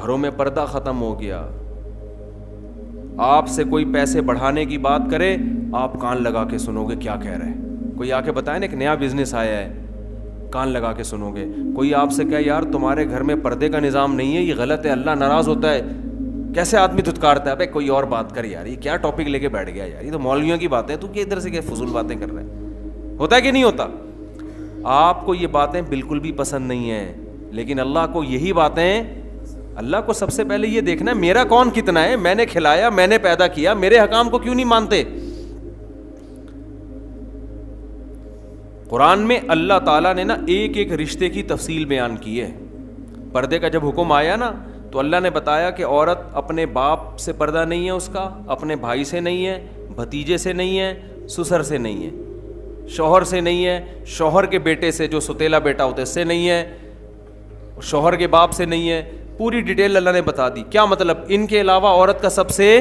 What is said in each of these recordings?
گھروں میں پردہ ختم ہو گیا. آپ سے کوئی پیسے بڑھانے کی بات کرے, آپ کان لگا کے سنو گے کیا کہہ رہے ہیں. کوئی آ کے بتائے نا ایک نیا بزنس آیا ہے, کان لگا کے سنو گے. کوئی آپ سے کہے یار تمہارے گھر میں پردے کا نظام نہیں ہے, یہ غلط ہے, اللہ ناراض ہوتا ہے, کیسے آدمی دھتکارتا ہے, بھائی کوئی اور بات کر یار, یہ کیا ٹاپک لے کے بیٹھ گیا یار, یہ تو مولویوں کی باتیں, تو کہ ادھر سے کیا فضول باتیں کر رہے ہیں. ہوتا ہے کہ نہیں ہوتا؟ آپ کو یہ باتیں بالکل بھی پسند نہیں ہیں, لیکن اللہ کو یہی باتیں, اللہ کو سب سے پہلے یہ دیکھنا ہے میرا کون کتنا ہے, میں نے کھلایا, میں نے پیدا کیا, میرے حکام کو کیوں نہیں مانتے. قرآن میں اللہ تعالیٰ نے نا ایک ایک رشتے کی تفصیل بیان کی ہے. پردے کا جب حکم آیا نا تو اللہ نے بتایا کہ عورت اپنے باپ سے پردہ نہیں ہے, اس کا اپنے بھائی سے نہیں ہے, بھتیجے سے نہیں ہے, سسر سے نہیں ہے, شوہر سے نہیں ہے, شوہر کے بیٹے سے جو ستیلا بیٹا ہوتا ہے اس سے نہیں ہے, شوہر کے باپ سے نہیں ہے. پوری ڈیٹیل اللہ نے بتا دی. کیا مطلب؟ ان کے علاوہ عورت کا سب سے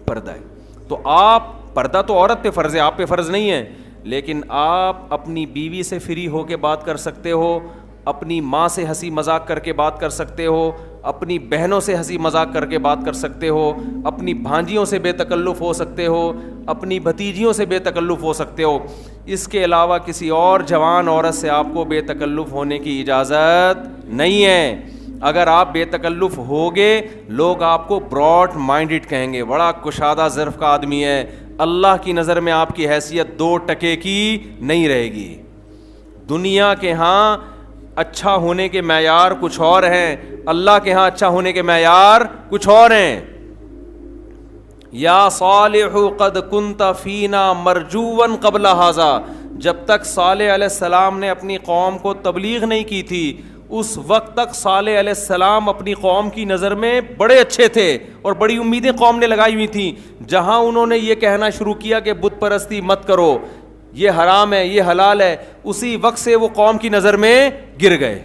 پردہ ہے. تو آپ پردہ تو عورت پہ فرض ہے, آپ پہ فرض نہیں ہے, لیکن آپ اپنی بیوی سے فری ہو کے بات کر سکتے ہو, اپنی ماں سے ہنسی مذاق کر کے بات کر سکتے ہو, اپنی بہنوں سے ہنسی مذاق کر کے بات کر سکتے ہو, اپنی بھانجیوں سے بے تکلف ہو سکتے ہو, اپنی بھتیجیوں سے بے تکلف ہو سکتے ہو. اس کے علاوہ کسی اور جوان عورت سے آپ کو بے تکلف ہونے کی اجازت نہیں ہے. اگر آپ بے تکلف ہوگے لوگ آپ کو براڈ مائنڈڈ کہیں گے, بڑا کشادہ ظرف کا آدمی ہے. اللہ کی نظر میں آپ کی حیثیت 2 ٹکے کی نہیں رہے گی. دنیا کے ہاں اچھا ہونے کے معیار کچھ اور ہیں, اللہ کے ہاں اچھا ہونے کے معیار کچھ اور ہیں. یا صالح قد کنت فینا مرجوا قبل ھذا, جب تک صالح علیہ السلام نے اپنی قوم کو تبلیغ نہیں کی تھی اس وقت تک صالح علیہ السلام اپنی قوم کی نظر میں بڑے اچھے تھے اور بڑی امیدیں قوم نے لگائی ہوئی تھیں. جہاں انہوں نے یہ کہنا شروع کیا کہ بت پرستی مت کرو, یہ حرام ہے, یہ حلال ہے, اسی وقت سے وہ قوم کی نظر میں گر گئے.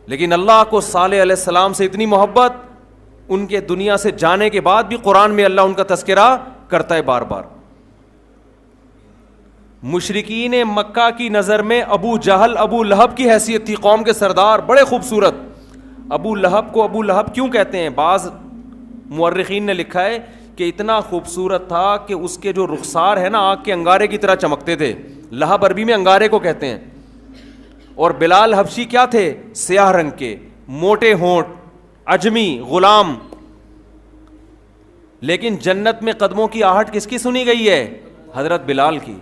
لیکن اللہ کو صالح علیہ السلام سے اتنی محبت, ان کے دنیا سے جانے کے بعد بھی قرآن میں اللہ ان کا تذکرہ کرتا ہے بار بار. مشرکین مکہ کی نظر میں ابو جہل ابو لہب کی حیثیت تھی, قوم کے سردار, بڑے خوبصورت. ابو لہب کو ابو لہب کیوں کہتے ہیں؟ بعض مورخین نے لکھا ہے کہ اتنا خوبصورت تھا کہ اس کے جو رخسار ہے نا آگ کے انگارے کی طرح چمکتے تھے. لہب عربی میں انگارے کو کہتے ہیں. اور بلال حبشی کیا تھے؟ سیاہ رنگ کے, موٹے ہونٹ, عجمی, غلام. لیکن جنت میں قدموں کی آہٹ کس کی سنی گئی ہے؟ حضرت بلال کی.